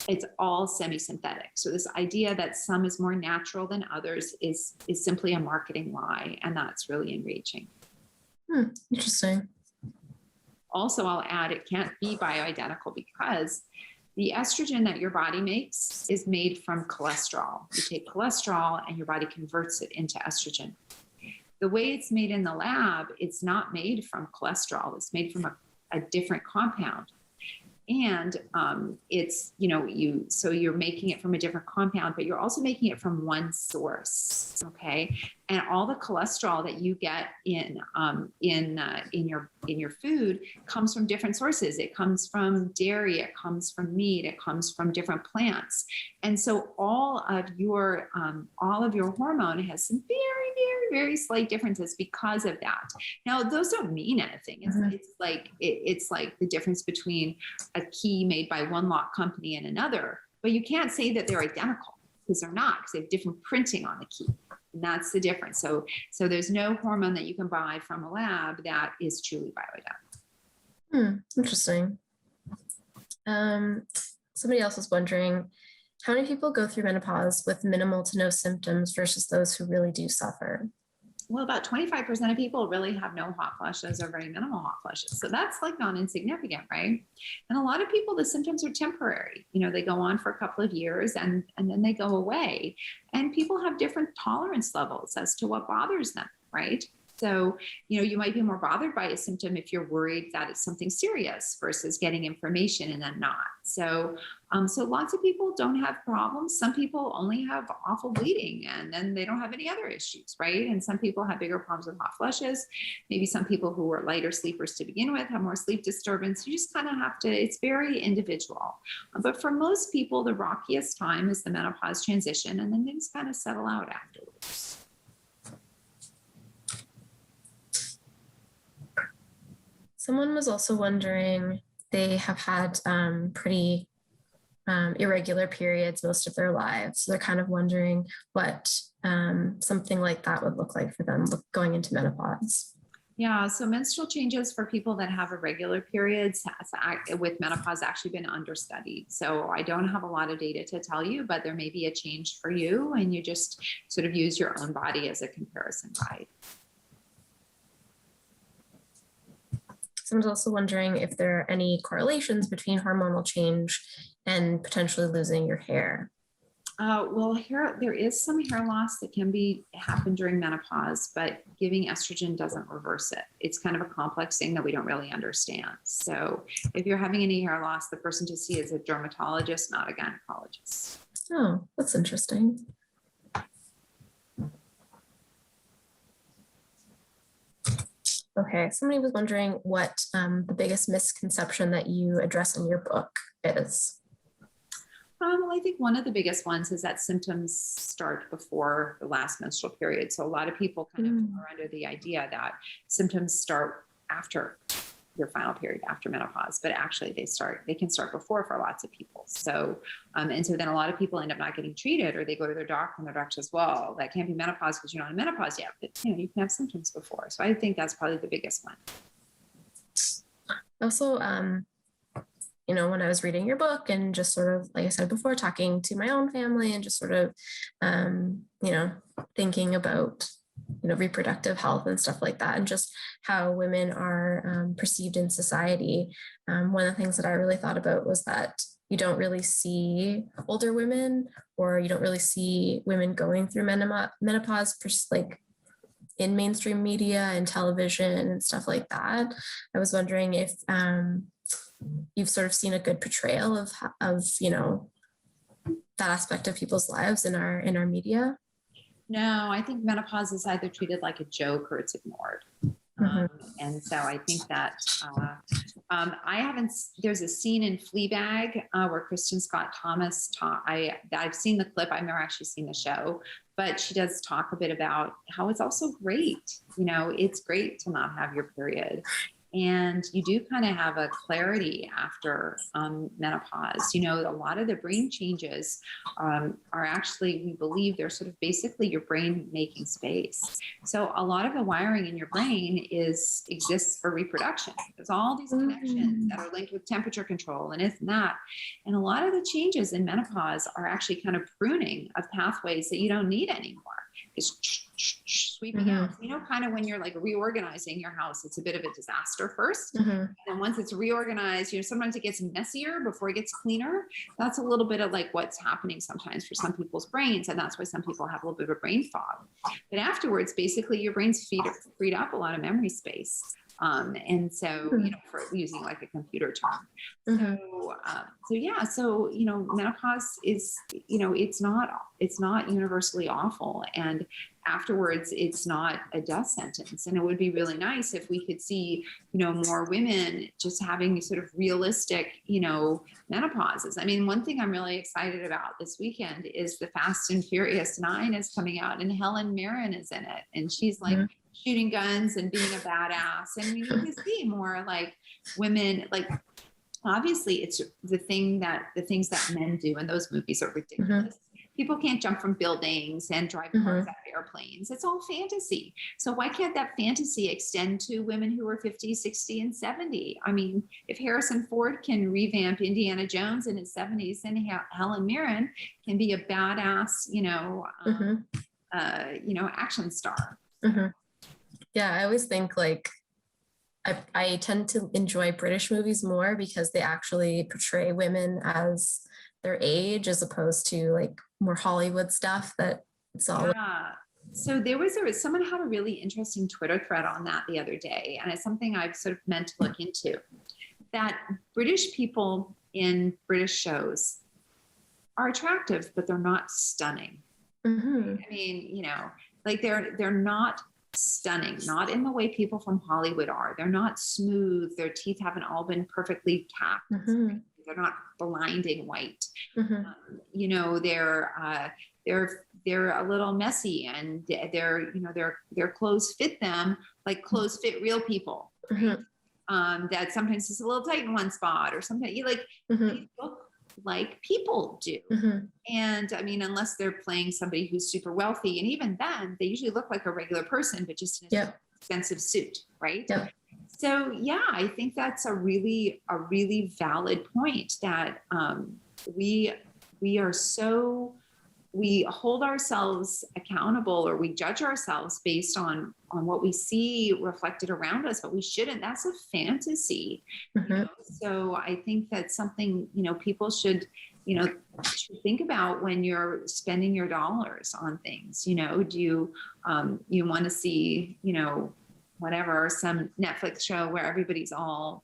It's all semi-synthetic. So this idea that some is more natural than others is simply a marketing lie, and that's really enraging. Interesting. Also, I'll add it can't be bioidentical because the estrogen that your body makes is made from cholesterol. You take cholesterol and your body converts it into estrogen. The way it's made in the lab, it's not made from cholesterol. It's made from a different compound. And it's, so you're making it from a different compound, but you're also making it from one source. Okay. And all the cholesterol that you get in your food comes from different sources. It comes from dairy, it comes from meat, it comes from different plants. And so all of your hormone has some very, very, very slight differences because of that. Now, those don't mean anything. It's like the difference between a key made by one lock company and another, but you can't say that they're identical because they're not, because they have different printing on the key. And that's the difference. So there's no hormone that you can buy from a lab that is truly bioidentical. Interesting. Somebody else was wondering, how many people go through menopause with minimal to no symptoms versus those who really do suffer? Well, about 25% of people really have no hot flushes or very minimal hot flushes. So that's like not insignificant, right? And a lot of people, the symptoms are temporary. They go on for a couple of years and then they go away. And people have different tolerance levels as to what bothers them, right? So, you might be more bothered by a symptom if you're worried that it's something serious versus getting information and then not. So lots of people don't have problems. Some people only have awful bleeding and then they don't have any other issues, right? And some people have bigger problems with hot flushes. Maybe some people who were lighter sleepers to begin with have more sleep disturbance. You just kind of have to, it's very individual. But for most people, the rockiest time is the menopause transition, and then things kind of settle out afterwards. Someone was also wondering, they have had pretty irregular periods most of their lives. So they're kind of wondering what something like that would look like for them going into menopause. Yeah, so menstrual changes for people that have irregular periods with menopause actually been understudied. So I don't have a lot of data to tell you, but there may be a change for you, and you just sort of use your own body as a comparison guide. Someone's also wondering if there are any correlations between hormonal change and potentially losing your hair. Well, there is some hair loss that can happen during menopause, but giving estrogen doesn't reverse it. It's kind of a complex thing that we don't really understand. So if you're having any hair loss, the person to see is a dermatologist, not a gynecologist. Oh, that's interesting. Okay, somebody was wondering what the biggest misconception that you address in your book is. Well, I think one of the biggest ones is that symptoms start before the last menstrual period. So a lot of people kind of are under the idea that symptoms start after your final period, after menopause, but actually they can start before for lots of people. So, and so then a lot of people end up not getting treated, or they go to their doctor and their doctor says, well, that can't be menopause because you're not in menopause yet, but you can have symptoms before. So I think that's probably the biggest one. Also, when I was reading your book and just sort of, like I said before, talking to my own family and just sort of, thinking about, reproductive health and stuff like that, and just how women are perceived in society. One of the things that I really thought about was that you don't really see older women, or you don't really see women going through menopause, like in mainstream media and television and stuff like that. I was wondering if you've sort of seen a good portrayal of that aspect of people's lives in our media. No, I think menopause is either treated like a joke or it's ignored. And so I think that there's a scene in Fleabag where Kristen Scott Thomas I've seen the clip. I've never actually seen the show, but she does talk a bit about how it's also great. It's great to not have your period. And you do kind of have a clarity after menopause. A lot of the brain changes are actually, we believe they're sort of basically your brain making space. So a lot of the wiring in your brain exists for reproduction. There's all these connections that are linked with temperature control and this and that. And a lot of the changes in menopause are actually kind of pruning of pathways that you don't need anymore. It's sweeping out. Kind of when you're like reorganizing your house, it's a bit of a disaster first. And then once it's reorganized, sometimes it gets messier before it gets cleaner. That's a little bit of like what's happening sometimes for some people's brains. And that's why some people have a little bit of a brain fog. But afterwards, basically your brain's freed up a lot of memory space. And so, for using like a computer term. So menopause is, it's not universally awful. And afterwards, it's not a death sentence. And it would be really nice if we could see, more women just having sort of realistic, menopauses. I mean, one thing I'm really excited about this weekend is the Fast and Furious 9 is coming out, and Helen Mirren is in it. And she's like, shooting guns and being a badass. And we need to see more like women, like obviously it's the things that men do in those movies are ridiculous. People can't jump from buildings and drive cars out of airplanes. It's all fantasy. So why can't that fantasy extend to women who are 50, 60, and 70? I mean, if Harrison Ford can revamp Indiana Jones in his 70s, then Helen Mirren can be a badass, action star. Yeah, I always think like I tend to enjoy British movies more because they actually portray women as their age, as opposed to like more Hollywood stuff that it's all. Yeah. So someone had a really interesting Twitter thread on that the other day, and it's something I've sort of meant to look into. That British people in British shows are attractive, but they're not stunning. I mean, like they're not stunning, not in the way people from Hollywood are. They're not smooth. Their teeth haven't all been perfectly capped. They're not blinding white. They're a little messy, and their clothes fit them like clothes fit real people. Right? That sometimes it's a little tight in one spot, or something. They look like people do. Mhm. And I mean, unless they're playing somebody who's super wealthy, and even then they usually look like a regular person, but just in a Yep. expensive suit, right? Yep. So yeah, I think that's a really valid point, that we are so, we hold ourselves accountable, or we judge ourselves based on what we see reflected around us, but we shouldn't. That's a fantasy. Mhm. So I think that's something, people should think about when you're spending your dollars on things. Do you want to see, whatever, some Netflix show where everybody's all,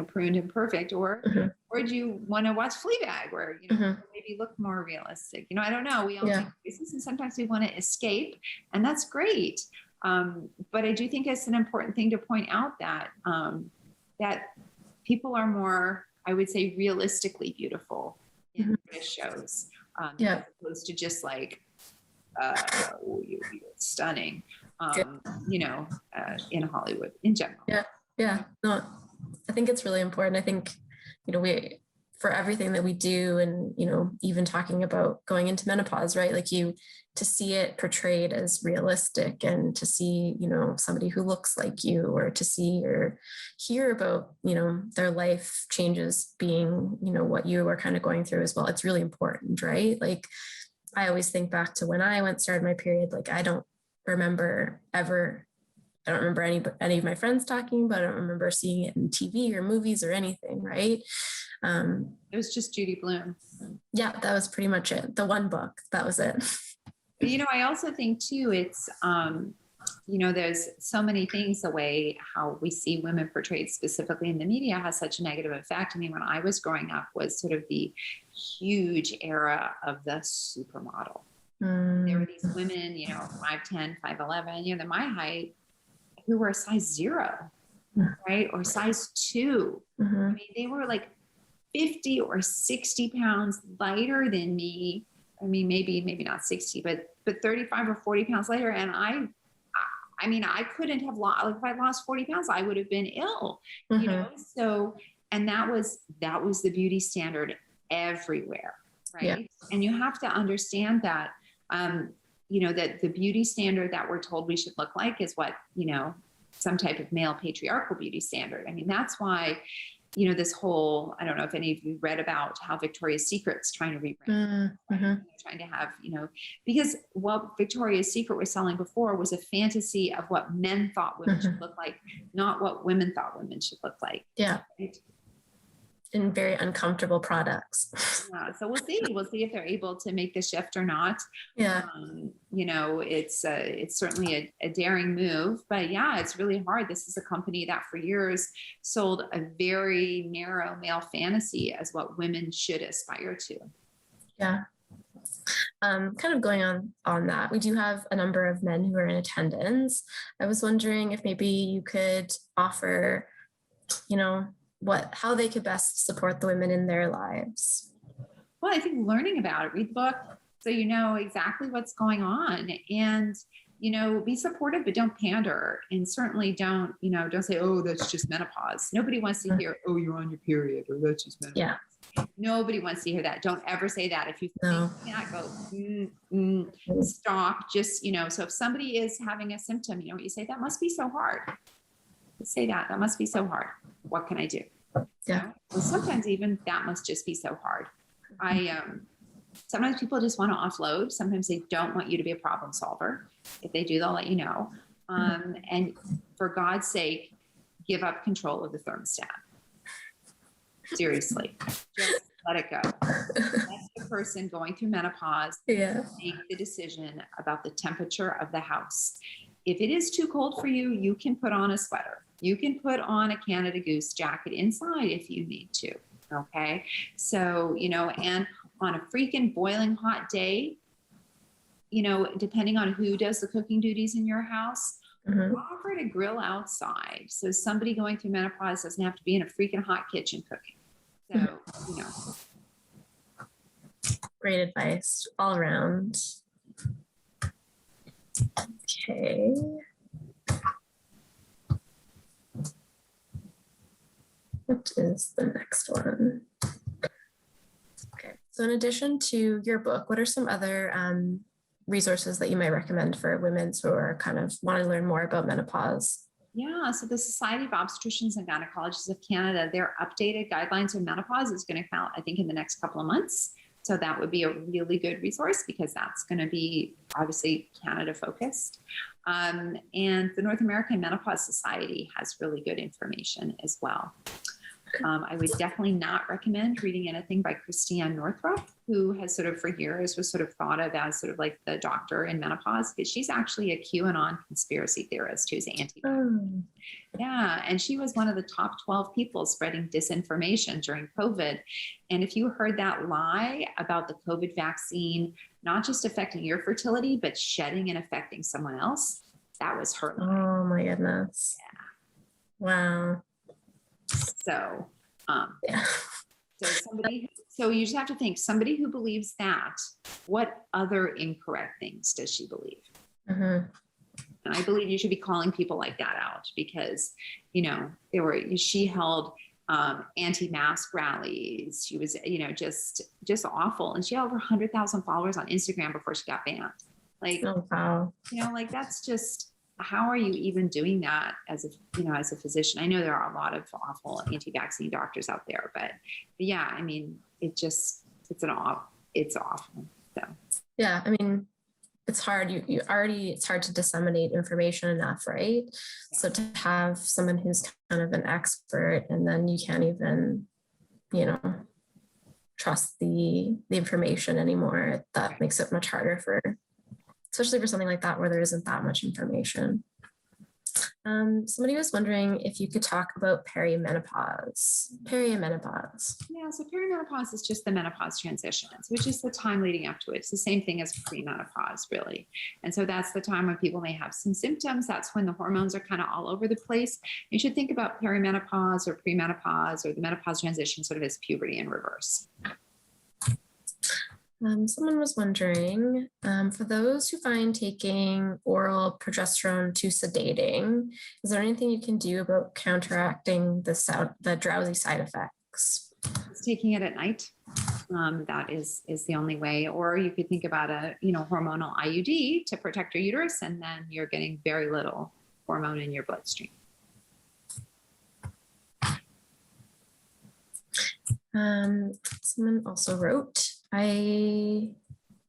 pruned and perfect, or Mhm. or do you want to watch Fleabag, where Mhm. maybe look more realistic? I don't know. We all Yeah. make choices, and sometimes we want to escape, and that's great. But I do think it's an important thing to point out that that people are more, I would say, realistically beautiful in Mhm. British shows, Yeah. as opposed to just like, you're stunning, Yeah. in Hollywood in general. Yeah. No, I think it's really important. I think, we, for everything that we do, and, even talking about going into menopause, right? Like, to see it portrayed as realistic, and to see, somebody who looks like you, or to see or hear about, their life changes being, what you are kind of going through as well. It's really important, right? Like, I always think back to when I started my period. Like, I don't remember any of my friends talking, but I don't remember seeing it in TV or movies or anything, right? It was just Judy Blume. Yeah, that was pretty much it. The one book, that was it. But, I also think too, it's, there's so many things, the way how we see women portrayed specifically in the media has such a negative effect. I mean, when I was growing up was sort of the huge era of the supermodel. There were these women, 5'10", 5'11", they're my height, who were a size 0, right? Or size 2. Mm-hmm. I mean, they were like 50 or 60 pounds lighter than me. I mean, maybe not 60, but 35 or 40 pounds lighter. And I mean, I couldn't have lost, like, if I lost 40 pounds, I would have been ill, So, and that was the beauty standard everywhere, right? Yeah. And you have to understand that, that the beauty standard that we're told we should look like is what, some type of male patriarchal beauty standard. I mean, that's why, this whole, I don't know if any of you read about how Victoria's Secret's trying to rebrand, trying to have, because what Victoria's Secret was selling before was a fantasy of what men thought women should look like, not what women thought women should look like. Yeah. Right? In very uncomfortable products. Yeah, so we'll see if they're able to make the shift or not. Yeah. It's certainly a daring move, but yeah, it's really hard. This is a company that for years sold a very narrow male fantasy as what women should aspire to. Yeah. Kind of going on that, we do have a number of men who are in attendance. I was wondering if maybe you could offer, how they could best support the women in their lives. Well, I think learning about it, read the book, so you know exactly what's going on, and be supportive, but don't pander, and certainly don't say, oh, that's just menopause. Nobody wants to hear, oh, you're on your period, or that's just menopause. Yeah. Nobody wants to hear that. Don't ever say that. If you think that, go stop. Just so if somebody is having a symptom, you say, that must be so hard. Say that must be so hard. What can I do? Yeah. Well, sometimes even that must just be so hard. Sometimes people just want to offload. Sometimes they don't want you to be a problem solver. If they do, they'll let you know. And for God's sake, give up control of the thermostat. Seriously, just let it go. Let the person going through menopause make the decision about the temperature of the house. If it is too cold for you, you can put on a sweater. You can put on a Canada Goose jacket inside if you need to. Okay. So, and on a freaking boiling hot day, depending on who does the cooking duties in your house, offer to grill outside. So somebody going through menopause doesn't have to be in a freaking hot kitchen cooking. So, Great advice all around. Okay. What is the next one? So in addition to your book, what are some other resources that you might recommend for women who are kind of want to learn more about menopause? Yeah, so the Society of Obstetricians and Gynecologists of Canada, their updated guidelines on menopause is going to come out, I think, in the next couple of months. So that would be a really good resource because that's going to be obviously Canada focused. And the North American Menopause Society has really good information as well. I would definitely not recommend reading anything by Christiane Northrup, who has sort of for years was sort of thought of as sort of like the doctor in menopause, because she's actually a QAnon conspiracy theorist who's anti-vax. Yeah, and she was one of the top 12 people spreading disinformation during COVID. And if you heard that lie about the COVID vaccine, not just affecting your fertility, but shedding and affecting someone else, that was her lie. Oh my goodness. Yeah. Wow. So, Yeah. so you just have to think, somebody who believes that, what other incorrect things does she believe? Mm-hmm. And I believe you should be calling people like that out because, you know, she held anti-mask rallies. She was, you know, just awful. And she had over 100,000 followers on Instagram before she got banned. Like, Oh, wow. you know, like that's just, how are you even doing that as a physician? I know there are a lot of awful anti-vaccine doctors out there, but yeah, I mean, it's awful. So. Yeah. I mean, it's hard. It's hard to disseminate information enough, right? Yeah. So to have someone who's kind of an expert and then you can't even, you know, trust the information anymore, that makes it much harder especially for something like that where there isn't that much information. Somebody was wondering if you could talk about perimenopause. Yeah, so perimenopause is just the menopause transition, which is the time leading up to it. It's the same thing as premenopause, really. And so that's the time when people may have some symptoms. That's when the hormones are kind of all over the place. You should think about perimenopause or premenopause or the menopause transition sort of as puberty in reverse. Someone was wondering, for those who find taking oral progesterone too sedating, is there anything you can do about counteracting the drowsy side effects? It's taking it at night. That is the only way. Or you could think about a hormonal IUD to protect your uterus, and then you're getting very little hormone in your bloodstream. Someone also wrote, I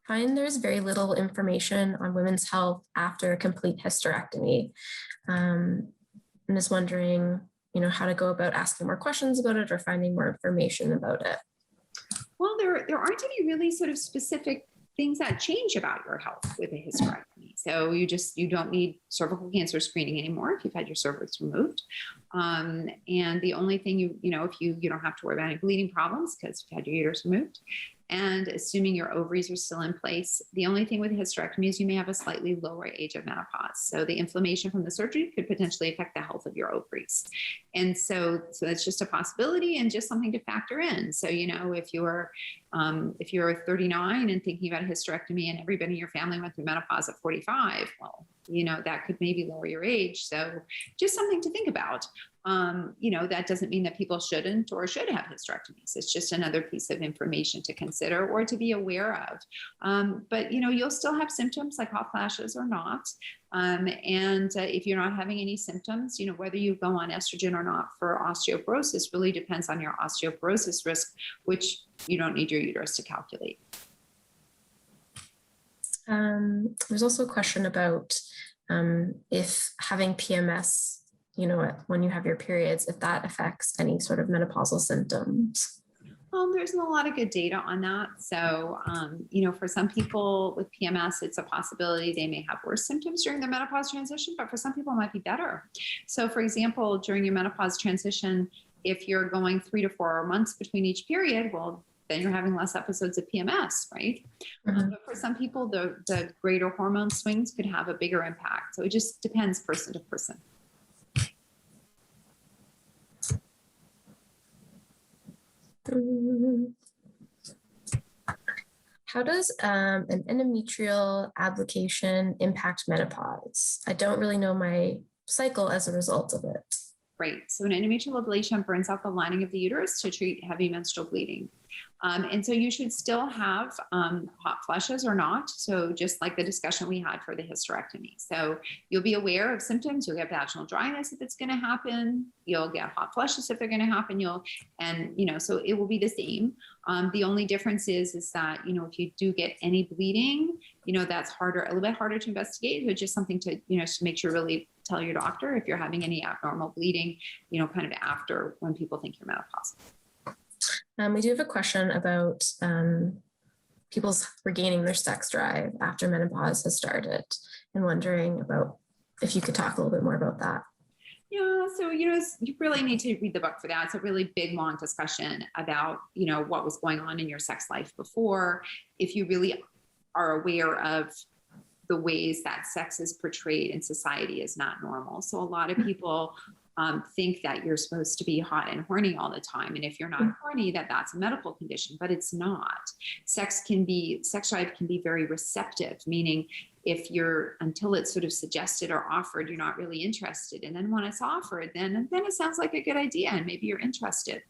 find there's very little information on women's health after a complete hysterectomy. And is wondering, how to go about asking more questions about it or finding more information about it. Well, there aren't any really sort of specific things that change about your health with a hysterectomy. So you don't need cervical cancer screening anymore if you've had your cervix removed. And the only thing you don't have to worry about any bleeding problems because you've had your uterus removed. And assuming your ovaries are still in place, the only thing with hysterectomy is you may have a slightly lower age of menopause. So the inflammation from the surgery could potentially affect the health of your ovaries. And so that's just a possibility and just something to factor in. So, if you're 39 and thinking about a hysterectomy and everybody in your family went through menopause at 45, well, that could maybe lower your age. So just something to think about. That doesn't mean that people shouldn't or should have hysterectomies. It's just another piece of information to consider or to be aware of. But you'll still have symptoms like hot flashes or not. If you're not having any symptoms, whether you go on estrogen or not for osteoporosis really depends on your osteoporosis risk, which you don't need your uterus to calculate. There's also a question about if having PMS, when you have your periods, if that affects any sort of menopausal symptoms. There's not a lot of good data on that. So, for some people with PMS, it's a possibility they may have worse symptoms during their menopause transition, but for some people it might be better. So, for example, during your menopause transition, if you're going 3 to 4 months between each period, well, then you're having less episodes of PMS, right? Mm-hmm. But for some people, the greater hormone swings could have a bigger impact. So it just depends person to person. How does an endometrial ablacation impact menopause? I don't really know my cycle as a result of it. right? So an endometrial ablation burns out the lining of the uterus to treat heavy menstrual bleeding. And so you should still have hot flushes or not. So just like the discussion we had for the hysterectomy. So you'll be aware of symptoms. You'll get vaginal dryness if it's going to happen. You'll get hot flushes if they're going to happen. So it will be the same. The only difference is that, if you do get any bleeding, that's a little bit harder to investigate, but just something to make sure really tell your doctor if you're having any abnormal bleeding, kind of after when people think you're menopausal. We do have a question about people's regaining their sex drive after menopause has started, and wondering about if you could talk a little bit more about that. Yeah, so you really need to read the book for that. It's a really big, long discussion about what was going on in your sex life before. If you really are aware of the ways that sex is portrayed in society is not normal. So a lot of people think that you're supposed to be hot and horny all the time. And if you're not horny, that's a medical condition, but it's not. Sex drive can be very receptive, meaning until it's sort of suggested or offered, you're not really interested. And then when it's offered, then it sounds like a good idea and maybe you're interested.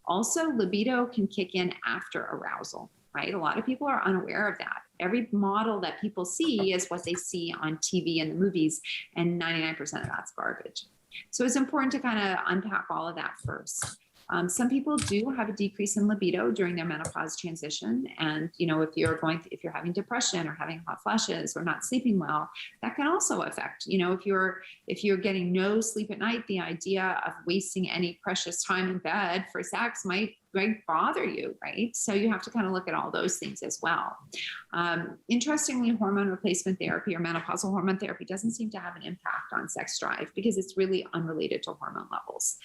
Also, libido can kick in after arousal, right? A lot of people are unaware of that. Every model that people see is what they see on TV and the movies, and 99% of that's garbage. So it's important to kind of unpack all of that first. Some people do have a decrease in libido during their menopause transition. And, if you're having depression or having hot flashes or not sleeping well, that can also affect, if you're getting no sleep at night, the idea of wasting any precious time in bed for sex might bother you, right? So you have to kind of look at all those things as well. Interestingly, hormone replacement therapy or menopausal hormone therapy doesn't seem to have an impact on sex drive because it's really unrelated to hormone levels.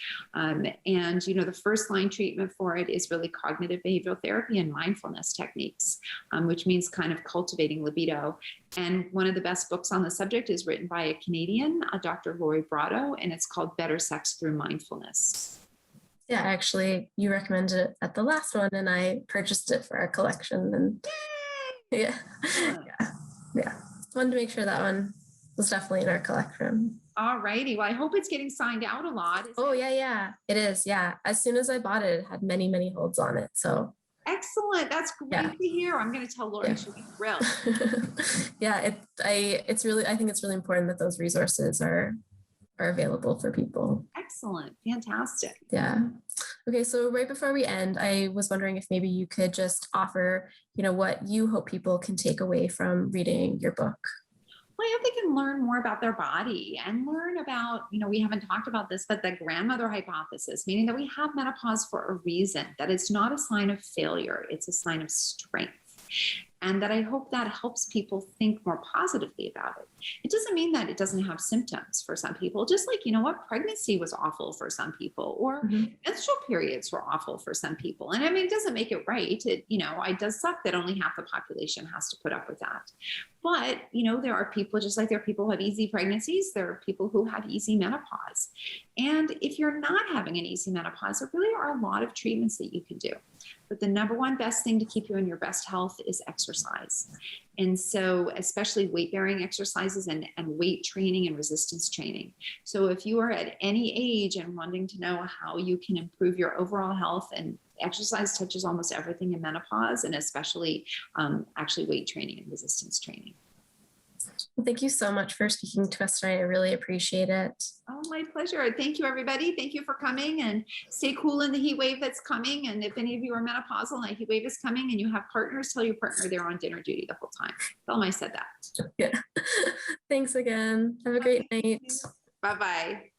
The first line treatment for it is really cognitive behavioral therapy and mindfulness techniques, which means kind of cultivating libido. And one of the best books on the subject is written by a Canadian, Dr. Lori Brotto, and it's called Better Sex Through Mindfulness. Yeah, actually, you recommended it at the last one, and I purchased it for our collection. And yeah. Wanted to make sure that one was definitely in our collection. All righty. Well, I hope it's getting signed out a lot. Yeah, it is. Yeah, as soon as I bought it, it had many, many holds on it. So excellent. That's great to hear. I'm going to tell Lori. She'll be thrilled. I think it's really important that those resources are available for people. Excellent. Fantastic. Yeah. Okay. So right before we end, I was wondering if maybe you could just offer, what you hope people can take away from reading your book. Well, I hope they can learn more about their body and learn about, we haven't talked about this, but the grandmother hypothesis, meaning that we have menopause for a reason, that it's not a sign of failure. It's a sign of strength. And that I hope that helps people think more positively about it. It doesn't mean that it doesn't have symptoms for some people, just like, pregnancy was awful for some people, or menstrual periods were awful for some people. And it doesn't make it right. It does suck that only half the population has to put up with that. But, there are people, just like there are people who have easy pregnancies, there are people who have easy menopause. And if you're not having an easy menopause, there really are a lot of treatments that you can do. But the number one best thing to keep you in your best health is exercise. And so especially weight-bearing exercises and weight training and resistance training. So if you are at any age and wanting to know how you can improve your overall health, and exercise touches almost everything in menopause, and especially actually weight training and resistance training. Well, thank you so much for speaking to us today. I really appreciate it. Oh, my pleasure. Thank you, everybody. Thank you for coming, and stay cool in the heat wave that's coming. And if any of you are menopausal and a heat wave is coming and you have partners, tell your partner they're on dinner duty the whole time. Tell them I said that. Yeah. Thanks again. Have a great night. Bye-bye.